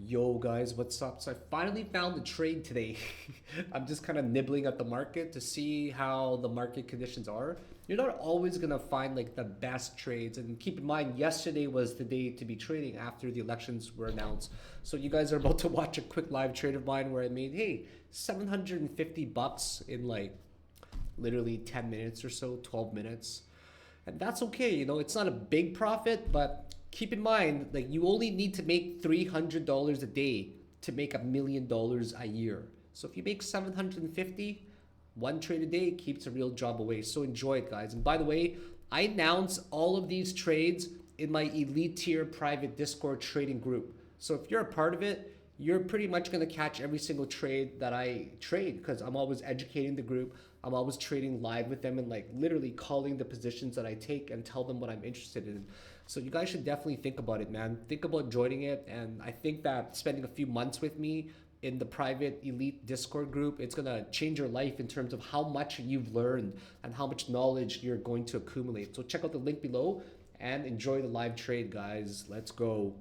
Yo guys, what's up? So I finally found the trade today. I'm just kind of nibbling at the market to see how the market conditions are. You're not always gonna find like the best trades, and keep in mind yesterday was the day to be trading after the elections were announced. So you guys are about to watch a quick live trade of mine where I made, hey, 750 bucks in like literally 10 minutes or so, 12 minutes. And that's okay, it's not a big profit, but keep in mind, like you only need to make $300 a day to make $1 million a year. So if you make 750, one trade a day keeps a real job away. So enjoy it, guys. And by the way, I announce all of these trades in my elite tier private Discord trading group. So if you're a part of it, you're pretty much going to catch every single trade that I trade because I'm always educating the group. I'm always trading live with them and like literally calling the positions that I take and tell them what I'm interested in. So you guys should definitely think about it, man. Think about joining it. And I think that spending a few months with me in the private elite Discord group, it's going to change your life in terms of how much you've learned and how much knowledge you're going to accumulate. So check out the link below and enjoy the live trade, guys. Let's go.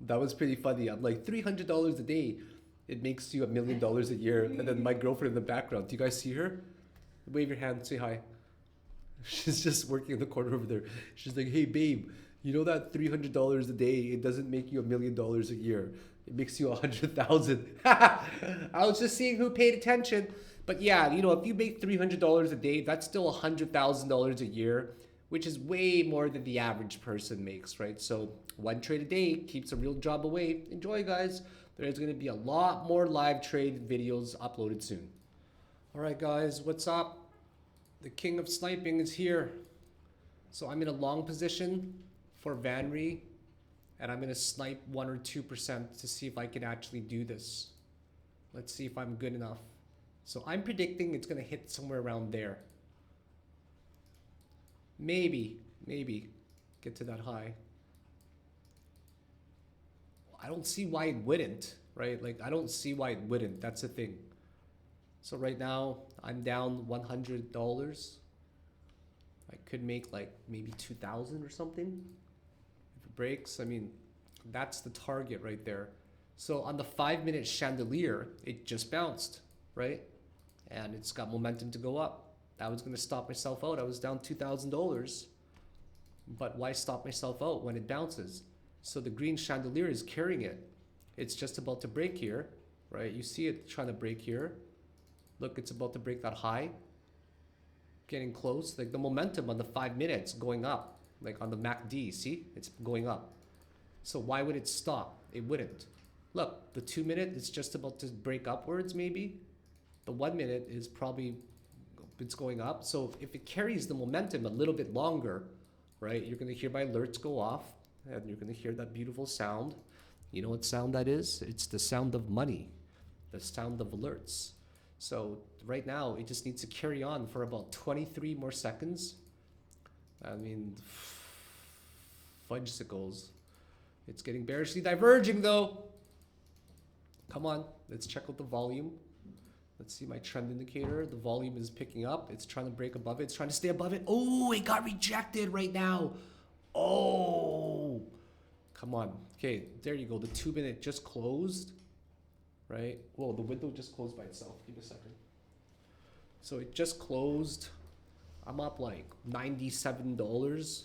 That was pretty funny. I'm like $300 a day. It makes you $1 million a year. And then my girlfriend in the background. Do you guys see her? Wave your hand. Say hi. She's just working in the corner over there. She's like, hey, babe, you know that $300 a day, it doesn't make you $1 million a year. It makes you 100,000. I was just seeing who paid attention. But yeah, if you make $300 a day, that's still $100,000 a year, which is way more than the average person makes, right? So one trade a day keeps a real job away. Enjoy, guys. There's going to be a lot more live trade videos uploaded soon. All right, guys, what's up? The king of sniping is here. So I'm in a long position for Vanry, and I'm going to snipe 1 or 2% to see if I can actually do this. Let's see if I'm good enough. So I'm predicting it's going to hit somewhere around there. Maybe get to that high. I don't see why it wouldn't, right? Like, I don't see why it wouldn't. That's the thing. So right now, I'm down $100. I could make like maybe 2,000 or something. If it breaks, I mean, that's the target right there. So on the 5-minute chandelier, it just bounced, right? And it's got momentum to go up. I was going to stop myself out. I was down $2,000. But why stop myself out when it bounces? So the green chandelier is carrying it. It's just about to break here, right? You see it trying to break here. Look, it's about to break that high. Getting close. Like the momentum on the 5 minutes going up. Like on the MACD, see? It's going up. So why would it stop? It wouldn't. Look, the 2 minute is just about to break upwards maybe. The 1 minute is probably, it's going up. So if it carries the momentum a little bit longer, right? You're going to hear my alerts go off and you're going to hear that beautiful sound. You know what sound that is? It's the sound of money. The sound of alerts. So right now, it just needs to carry on for about 23 more seconds. I mean, fudgesicles. It's getting bearishly diverging though. Come on, let's check out the volume. Let's see my trend indicator. The volume is picking up. It's trying to break above it. It's trying to stay above it. Oh, it got rejected right now. Oh, come on. Okay, there you go. The 2 minute just closed. Right? Whoa, the window just closed by itself. Give me a second. So it just closed. I'm up like $97.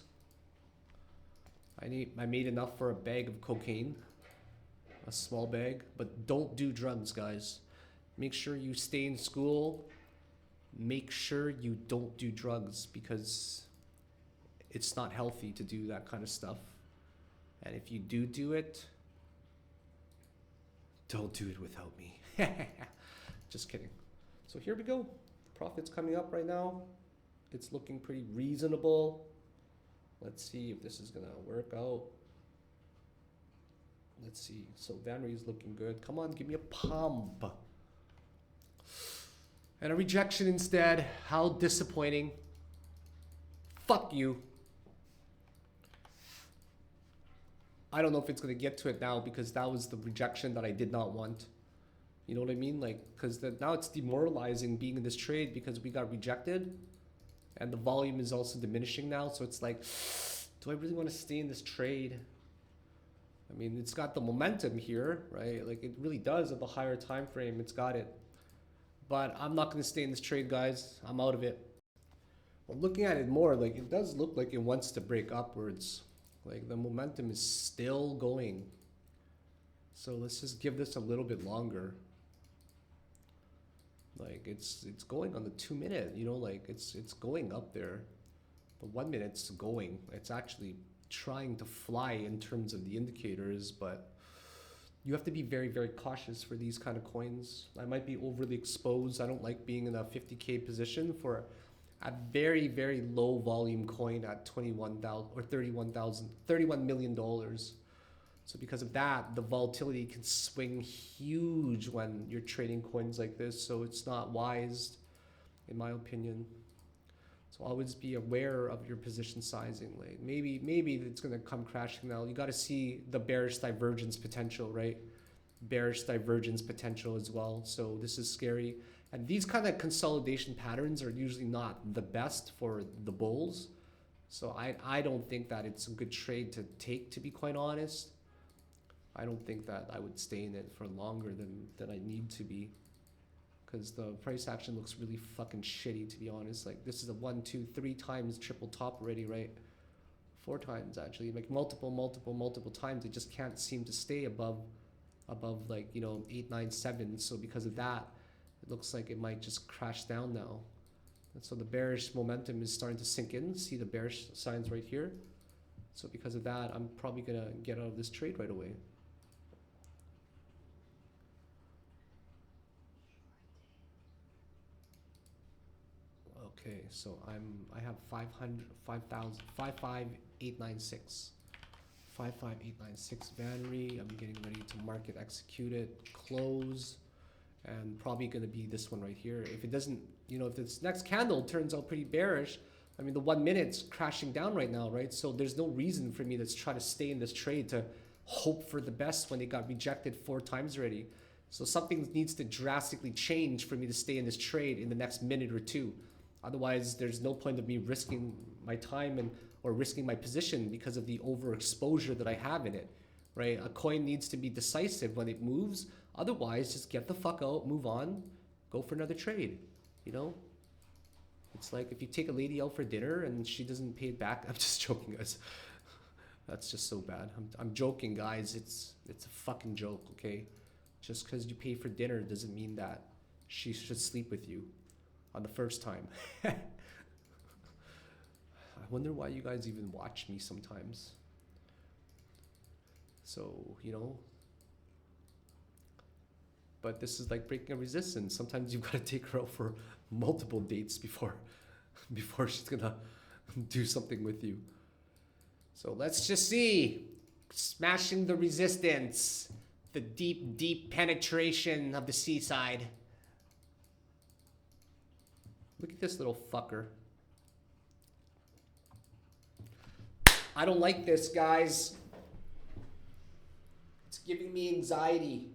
I made enough for a bag of cocaine. A small bag. But don't do drugs, guys. Make sure you stay in school. Make sure you don't do drugs because it's not healthy to do that kind of stuff. And if you do it, don't do it without me. Just kidding. So here we go. Profit's coming up right now. It's looking pretty reasonable. Let's see if this is going to work out. Let's see. So Vanry is looking good. Come on, give me a pump. And a rejection instead. How disappointing. Fuck you. I don't know if it's going to get to it now because that was the rejection that I did not want. You know what I mean? Like, because now it's demoralizing being in this trade because we got rejected and the volume is also diminishing now. So it's like, do I really want to stay in this trade? I mean, it's got the momentum here, right? Like it really does at the higher time frame. It's got it. But I'm not going to stay in this trade, guys. I'm out of it. But looking at it more, like it does look like it wants to break upwards. Like the momentum is still going. So let's just give this a little bit longer. Like it's going on the 2 minute, you know, like it's going up there. The 1 minute's going. It's actually trying to fly in terms of the indicators, but you have to be very, very cautious for these kind of coins. I might be overly exposed. I don't like being in a 50K position for a very, very low volume coin at 21,000 or 31,000, $31 million. So because of that, the volatility can swing huge when you're trading coins like this. So it's not wise, in my opinion. So always be aware of your position sizing. Like maybe it's gonna come crashing now. You got to see the bearish divergence potential, right? Bearish divergence potential as well. So this is scary. And these kind of consolidation patterns are usually not the best for the bulls. So I don't think that it's a good trade to take, to be quite honest. I don't think that I would stay in it for longer than I need to be, because the price action looks really fucking shitty, to be honest. Like this is a 1, 2, 3 times triple top already, right? 4 times actually, like multiple times. It just can't seem to stay above like, you know, 8, 9, 7. So because of that, it looks like it might just crash down now. And so the bearish momentum is starting to sink in. See the bearish signs right here. So because of that, I'm probably gonna get out of this trade right away. Okay, so I have 55896. 55896 battery. I'm getting ready to market execute it, close, and probably going to be this one right here. If it doesn't, you know, if this next candle turns out pretty bearish, I mean, the 1 minute's crashing down right now, right? So there's no reason for me to try to stay in this trade to hope for the best when it got rejected 4 times already. So something needs to drastically change for me to stay in this trade in the next minute or two. Otherwise, there's no point of me risking my time or risking my position because of the overexposure that I have in it, right? A coin needs to be decisive when it moves. Otherwise, just get the fuck out, move on, go for another trade, you know? It's like if you take a lady out for dinner and she doesn't pay it back. I'm just joking, guys. That's just so bad. I'm joking, guys. It's a fucking joke, okay? Just because you pay for dinner doesn't mean that she should sleep with you on the first time. I wonder why you guys even watch me sometimes. So, you know, but this is like breaking a resistance. Sometimes you've got to take her out for multiple dates before she's gonna do something with you. So let's just see. Smashing the resistance. The deep, deep penetration of the seaside. Look at this little fucker. I don't like this, guys. It's giving me anxiety.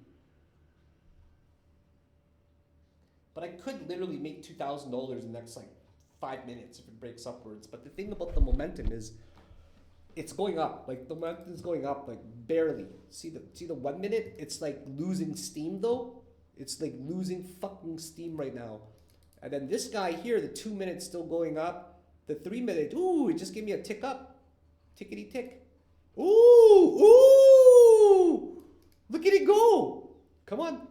But I could literally make $2,000 in the next like 5 minutes if it breaks upwards. But the thing about the momentum is it's going up. Like the momentum is going up like barely. See the 1 minute? It's like losing steam though. It's like losing fucking steam right now. And then this guy here, the 2 minutes still going up. The 3 minute, ooh, it just gave me a tick up. Tickety tick. Ooh, ooh! Look at it go. Come on.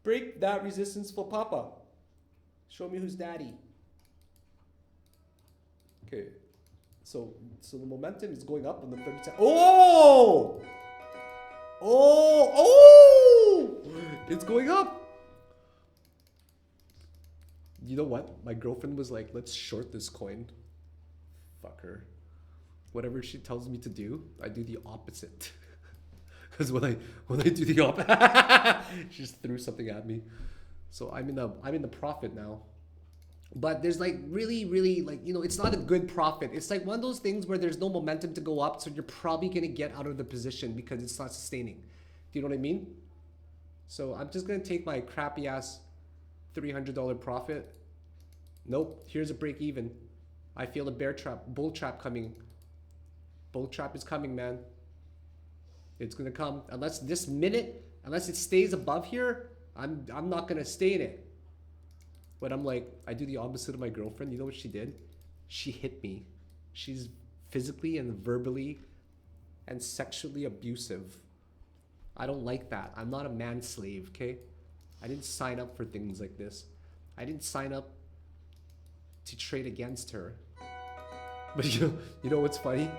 Break that resistance for Papa. Show me who's daddy. Okay. So the momentum is going up on the 30 second. Oh! Oh! Oh! It's going up. You know what? My girlfriend was like, let's short this coin. Fuck her. Whatever she tells me to do, I do the opposite. Because when I do the opposite, she just threw something at me. So I'm in the profit now. But there's like really like, you know, it's not a good profit. It's like one of those things where there's no momentum to go up, so you're probably gonna get out of the position because it's not sustaining. Do you know what I mean? So I'm just gonna take my crappy ass $300 profit. Nope, here's a break even. I feel a bear trap, bull trap coming. Bull trap is coming, man. It's gonna come. Unless this minute, unless it stays above here, I'm not gonna stay in it. But I'm like, I do the opposite of my girlfriend. You know what she did? She hit me. She's physically and verbally and sexually abusive. I don't like that. I'm not a man slave, okay? I didn't sign up for things like this. I didn't sign up to trade against her. But you know what's funny?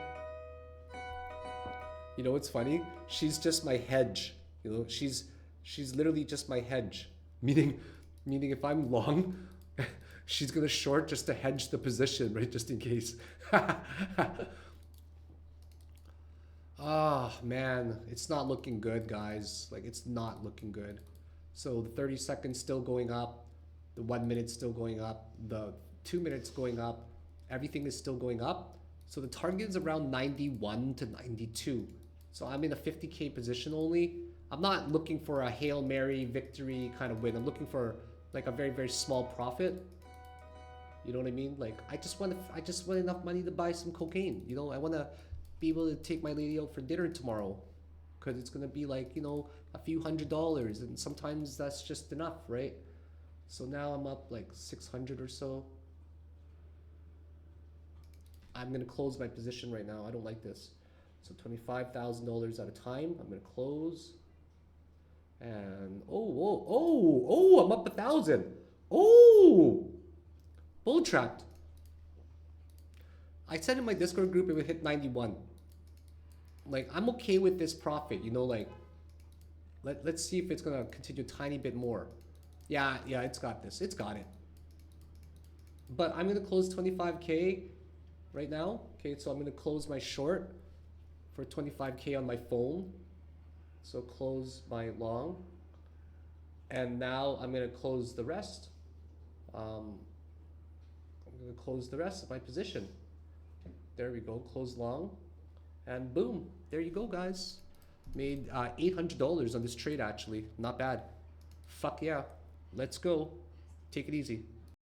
You know what's funny? She's just my hedge. You know, she's literally just my hedge. Meaning if I'm long, she's gonna short just to hedge the position, right? Just in case. Ah, man, it's not looking good, guys. Like, it's not looking good. So the 30 seconds still going up, the 1 minute still going up, the 2 minutes going up, everything is still going up. So the target is around 91 to 92. So I'm in a 50K position only. I'm not looking for a Hail Mary victory kind of win. I'm looking for like a very, very small profit. You know what I mean? Like, I just want enough money to buy some cocaine. You know, I want to be able to take my lady out for dinner tomorrow, because it's gonna be like, you know, a few $100s, and sometimes that's just enough, right? So now I'm up like 600 or so. I'm gonna close my position right now. I don't like this. So $25,000 at a time. I'm gonna close. And I'm up 1,000. Oh, bull trapped. I said in my Discord group it would hit 91. Like, I'm okay with this profit, you know, like, let's see if it's gonna continue a tiny bit more. Yeah, it's got this. It's got it. But I'm gonna close 25K right now. Okay, so I'm gonna close my short for 25K on my phone. So close my long. And now I'm gonna close the rest. I'm gonna close the rest of my position. There we go, close long. And boom, there you go, guys. Made $800 on this trade, actually. Not bad. Fuck yeah. Let's go. Take it easy.